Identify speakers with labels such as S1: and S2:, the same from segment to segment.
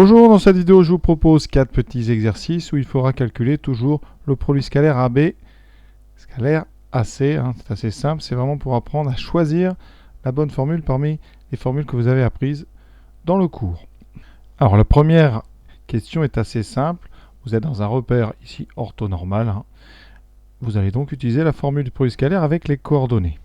S1: Bonjour, dans cette vidéo je vous propose 4 petits exercices où il faudra calculer toujours le produit scalaire AB, scalaire AC, c'est assez simple, c'est vraiment pour apprendre à choisir la bonne formule parmi les formules que vous avez apprises dans le cours. Alors la première question est assez simple, vous êtes dans un repère ici orthonormal, vous allez donc utiliser la formule du produit scalaire avec les coordonnées.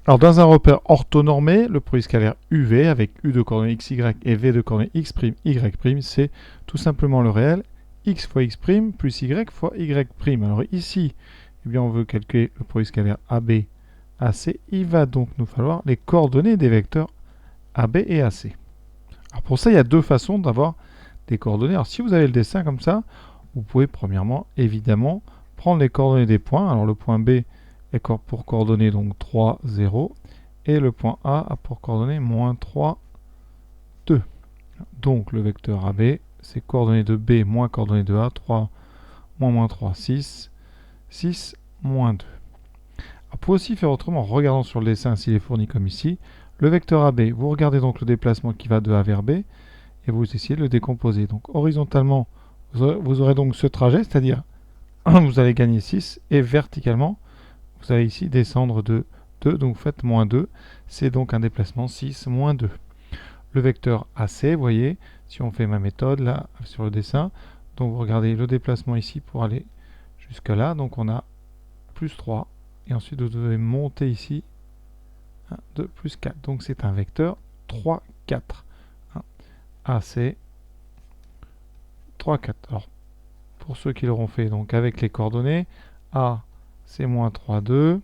S1: Alors dans un repère orthonormé, le produit scalaire UV avec U de coordonnées XY et V de coordonnées X', Y', c'est tout simplement le réel X fois X' plus Y fois Y'. Alors ici, eh bien, on veut calculer le produit scalaire AB, AC. Il va donc nous falloir les coordonnées des vecteurs AB et AC. Alors pour ça, il y a deux façons d'avoir des coordonnées. Alors si vous avez le dessin comme ça, vous pouvez premièrement, évidemment, prendre les coordonnées des points. Alors le point B est pour coordonnées donc 3, 0, et le point A a pour coordonnées moins 3, 2. Donc le vecteur AB, c'est coordonnées de B moins coordonnées de A, 3 moins 3, 6, 6 moins 2. Alors pour aussi faire autrement, en regardant sur le dessin s'il est fourni comme ici, le vecteur AB, vous regardez donc le déplacement qui va de A vers B, et vous essayez de le décomposer. Donc horizontalement, vous aurez donc ce trajet, c'est-à-dire vous allez gagner 6, et verticalement, vous allez ici descendre de 2, donc vous faites moins 2. C'est donc un déplacement 6, moins 2. Le vecteur AC, vous voyez, si on fait ma méthode là, sur le dessin, donc vous regardez le déplacement ici pour aller jusque là, donc on a plus 3, et ensuite vous devez monter ici 1, 2, plus 4. Donc c'est un vecteur 3, 4. AC, 3, 4. Alors, pour ceux qui l'auront fait donc avec les coordonnées, A, c'est moins 3, 2.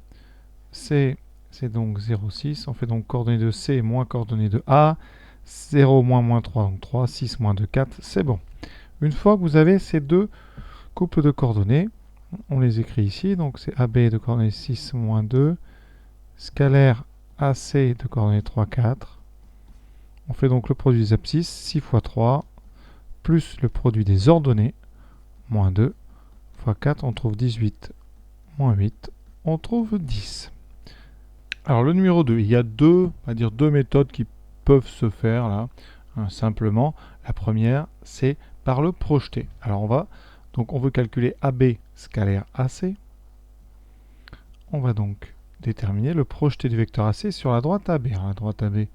S1: C, c'est donc 0, 6. On fait donc coordonnées de C moins coordonnées de A. 0 moins 3, donc 3. 6 moins 2, 4. C'est bon. Une fois que vous avez ces deux couples de coordonnées, on les écrit ici. Donc c'est AB de coordonnées 6 moins 2. Scalaire AC de coordonnées 3, 4. On fait donc le produit des abscisses, 6 fois 3, plus le produit des ordonnées, moins 2, fois 4, on trouve 18, moins 8, on trouve 10. Alors le numéro 2, il y a deux méthodes qui peuvent se faire là, simplement. La première, c'est par le projeté. Alors on veut calculer AB scalaire AC. On va donc déterminer le projeté du vecteur AC sur la droite AB. Alors la droite AB,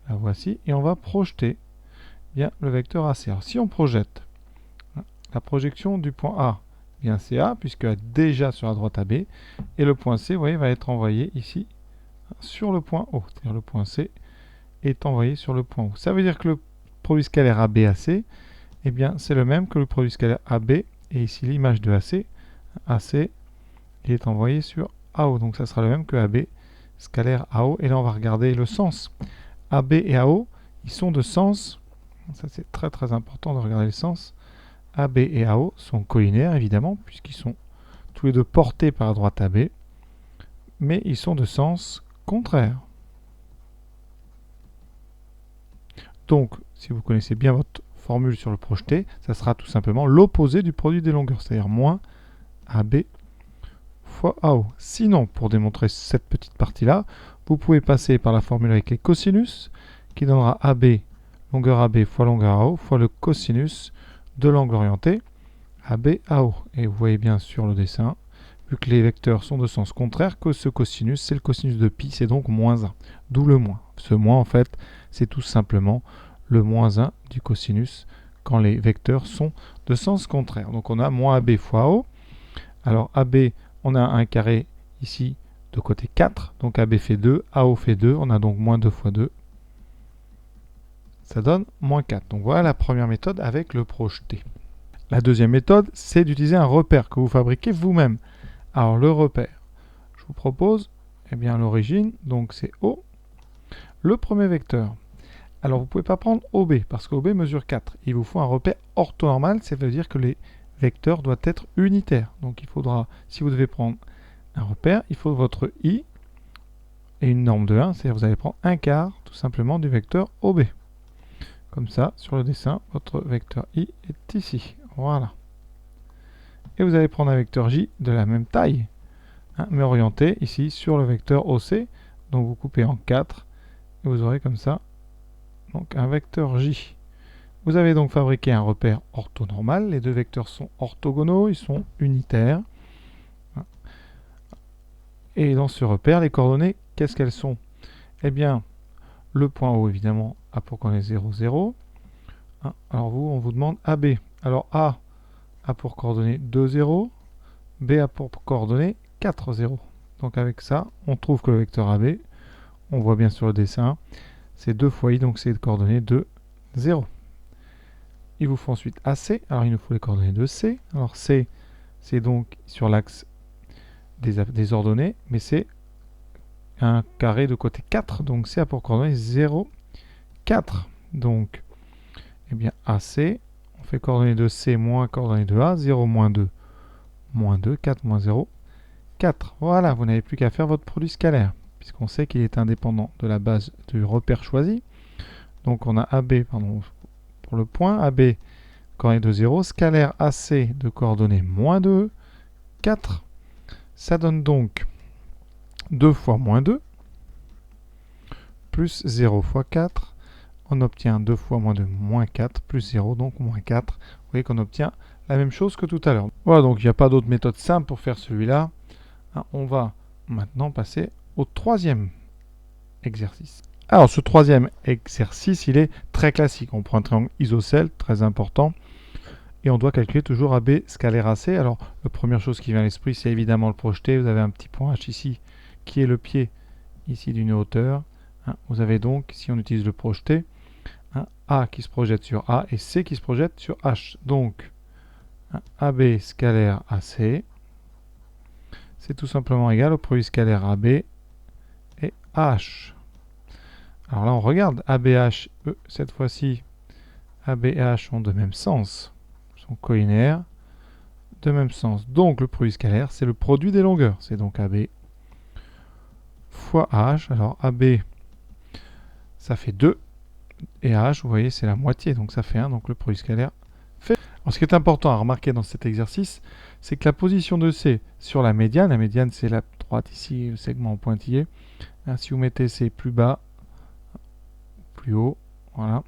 S1: la voici, et on va projeter bien le vecteur AC. Alors si on projette la projection du point A, bien c'est A, puisqu'elle est déjà sur la droite AB, et le point C, vous voyez, va être envoyé ici sur le point O. C'est-à-dire le point C est envoyé sur le point O. Ça veut dire que le produit scalaire ABAC, eh bien, c'est le même que le produit scalaire AB, et ici l'image de AC, AC, il est envoyé sur AO. Donc ça sera le même que AB scalaire AO. Et là, on va regarder le sens. AB et AO, ils sont de sens. Ça, c'est très très important de regarder le sens. AB et AO sont collinaires, évidemment, puisqu'ils sont tous les deux portés par la droite AB, mais ils sont de sens contraire. Donc, si vous connaissez bien votre formule sur le projeté, ça sera tout simplement l'opposé du produit des longueurs, c'est-à-dire moins AB fois AO. Sinon, pour démontrer cette petite partie-là, vous pouvez passer par la formule avec les cosinus, qui donnera AB, longueur AB fois longueur AO, fois le cosinus de l'angle orienté, AB, AO. Et vous voyez bien sur le dessin, vu que les vecteurs sont de sens contraire, que ce cosinus, c'est le cosinus de pi, c'est donc moins 1. D'où le moins. Ce moins, en fait, c'est tout simplement le moins 1 du cosinus quand les vecteurs sont de sens contraire. Donc on a moins AB fois AO. Alors AB, on a un carré ici de côté 4. Donc AB fait 2, AO fait 2. On a donc moins 2 fois 2. Ça donne moins 4. Donc voilà la première méthode avec le projeté. La deuxième méthode, c'est d'utiliser un repère que vous fabriquez vous-même. Alors le repère, je vous propose, eh bien l'origine, donc c'est O. Le premier vecteur. Alors vous ne pouvez pas prendre OB, parce qu'OB mesure 4. Il vous faut un repère orthonormal, ça veut dire que les vecteurs doivent être unitaires. Donc il faudra, si vous devez prendre un repère, il faut votre I et une norme de 1, c'est-à-dire vous allez prendre un quart tout simplement du vecteur OB. Comme ça, sur le dessin, votre vecteur I est ici. Voilà. Et vous allez prendre un vecteur J de la même taille, mais orienté ici sur le vecteur OC. Donc vous coupez en 4 et vous aurez comme ça donc un vecteur J. Vous avez donc fabriqué un repère orthonormal. Les deux vecteurs sont orthogonaux, ils sont unitaires. Et dans ce repère, les coordonnées, qu'est-ce qu'elles sont? Eh bien, le point O, évidemment, a pour coordonnées 0, 0. Alors vous, on vous demande AB. Alors A a pour coordonnées 2, 0. B a pour coordonnées 4, 0. Donc avec ça, on trouve que le vecteur AB, on voit bien sur le dessin, c'est 2 fois I, donc c'est les coordonnées de 0. Il vous faut ensuite AC. Alors il nous faut les coordonnées de C. Alors C, c'est donc sur l'axe des ordonnées, mais c'est un carré de côté 4, donc C a pour coordonnées 0, 4. Donc, eh bien AC, on fait coordonnées de C moins coordonnées de A, 0, moins 2, 4, moins 0, 4. Voilà, vous n'avez plus qu'à faire votre produit scalaire, puisqu'on sait qu'il est indépendant de la base du repère choisi. Donc on a AB, pardon, pour le point, AB, coordonnées de 0, scalaire AC de coordonnées moins 2, 4. Ça donne donc 2 fois moins 2, plus 0 fois 4. On obtient 2 fois moins 2, moins 4, plus 0, donc moins 4. Vous voyez qu'on obtient la même chose que tout à l'heure. Voilà, donc il n'y a pas d'autre méthode simple pour faire celui-là. On va maintenant passer au troisième exercice. Alors, ce troisième exercice, il est très classique. On prend un triangle isocèle, très important. Et on doit calculer toujours AB scalaire AC. Alors, la première chose qui vient à l'esprit, c'est évidemment le projeter. Vous avez un petit point H ici, qui est le pied ici d'une hauteur. Vous avez donc, si on utilise le projeté, A qui se projette sur A et C qui se projette sur H. Donc, AB scalaire AC, c'est tout simplement égal au produit scalaire AB et AH. Alors là, on regarde ABH, cette fois-ci, AB et H ont de même sens, sont collinaires, de même sens. Donc, le produit scalaire, c'est le produit des longueurs. C'est donc AB fois AH. Alors, AB, ça fait 2. Et H, vous voyez, c'est la moitié, donc ça fait 1. Donc, le produit scalaire fait. Alors, ce qui est important à remarquer dans cet exercice, c'est que la position de C sur la médiane c'est la droite ici, le segment en pointillé. Si vous mettez C plus bas, plus haut, voilà,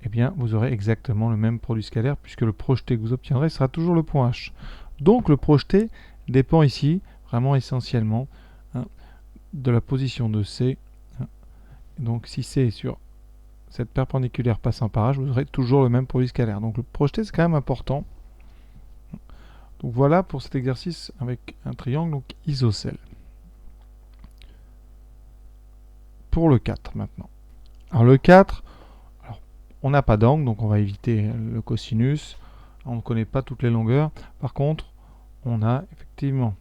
S1: eh bien vous aurez exactement le même produit scalaire puisque le projeté que vous obtiendrez sera toujours le point H. Donc le projeté dépend ici vraiment essentiellement de la position de C. Donc si C est sur cette perpendiculaire passant par H, vous aurez toujours le même produit scalaire. Donc le projeté c'est quand même important. Donc voilà pour cet exercice avec un triangle donc isocèle. Pour le 4 maintenant. Alors le 4, on n'a pas d'angle, donc on va éviter le cosinus. On ne connaît pas toutes les longueurs. Par contre, on a effectivement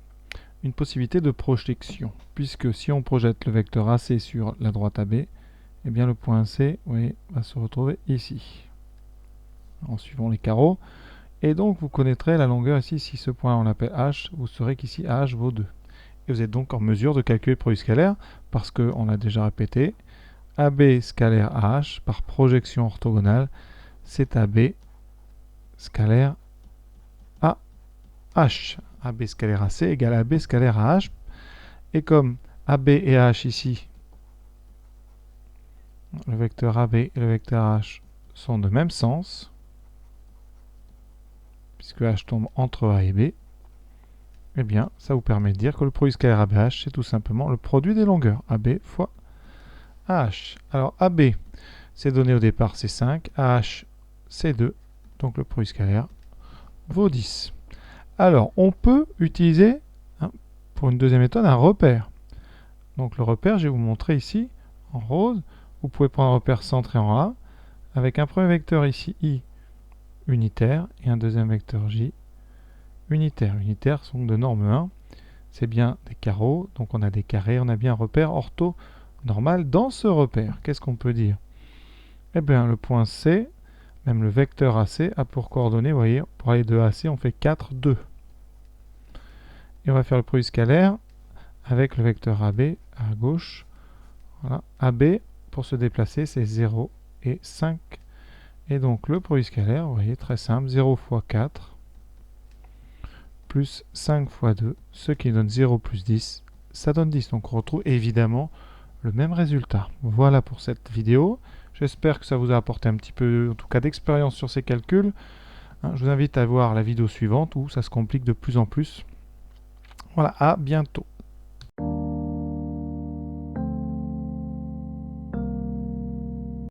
S1: une possibilité de projection. Puisque si on projette le vecteur AC sur la droite AB, eh bien le point C, vous voyez, va se retrouver ici. En suivant les carreaux. Et donc vous connaîtrez la longueur ici. Si ce point on l'appelle H, vous saurez qu'ici H vaut 2. Et vous êtes donc en mesure de calculer le produit scalaire, parce qu'on l'a déjà répété. AB scalaire AH par projection orthogonale, c'est AB scalaire AH. AB scalaire AC égale AB scalaire AH. Et comme AB et AH ici, le vecteur AB et le vecteur AH sont de même sens, puisque H tombe entre A et B, eh bien, ça vous permet de dire que le produit scalaire ABH, c'est tout simplement le produit des longueurs, AB fois AH. Alors, AB, c'est donné au départ, c'est 5, AH, c'est 2, donc le produit scalaire vaut 10. Alors, on peut utiliser, pour une deuxième méthode, un repère. Donc, le repère, je vais vous montrer ici, en rose. Vous pouvez prendre un repère centré en A, avec un premier vecteur ici, I, unitaire, et un deuxième vecteur J, unitaire. Unitaires sont de norme 1. C'est bien des carreaux, donc on a des carrés, on a bien un repère orthonormal. Dans ce repère, qu'est-ce qu'on peut dire? Eh bien, le point C, même le vecteur AC, a pour coordonnées, vous voyez, pour aller de AC, on fait 4, 2. Et on va faire le produit scalaire avec le vecteur AB à gauche. Voilà. AB, pour se déplacer, c'est 0 et 5. Et donc, le produit scalaire, vous voyez, très simple, 0 fois 4, plus 5 fois 2, ce qui donne 0 plus 10, ça donne 10. Donc, on retrouve évidemment le même résultat. Voilà pour cette vidéo. J'espère que ça vous a apporté un petit peu, en tout cas, d'expérience sur ces calculs. Hein, je vous invite à voir la vidéo suivante où ça se complique de plus en plus. Voilà, à bientôt.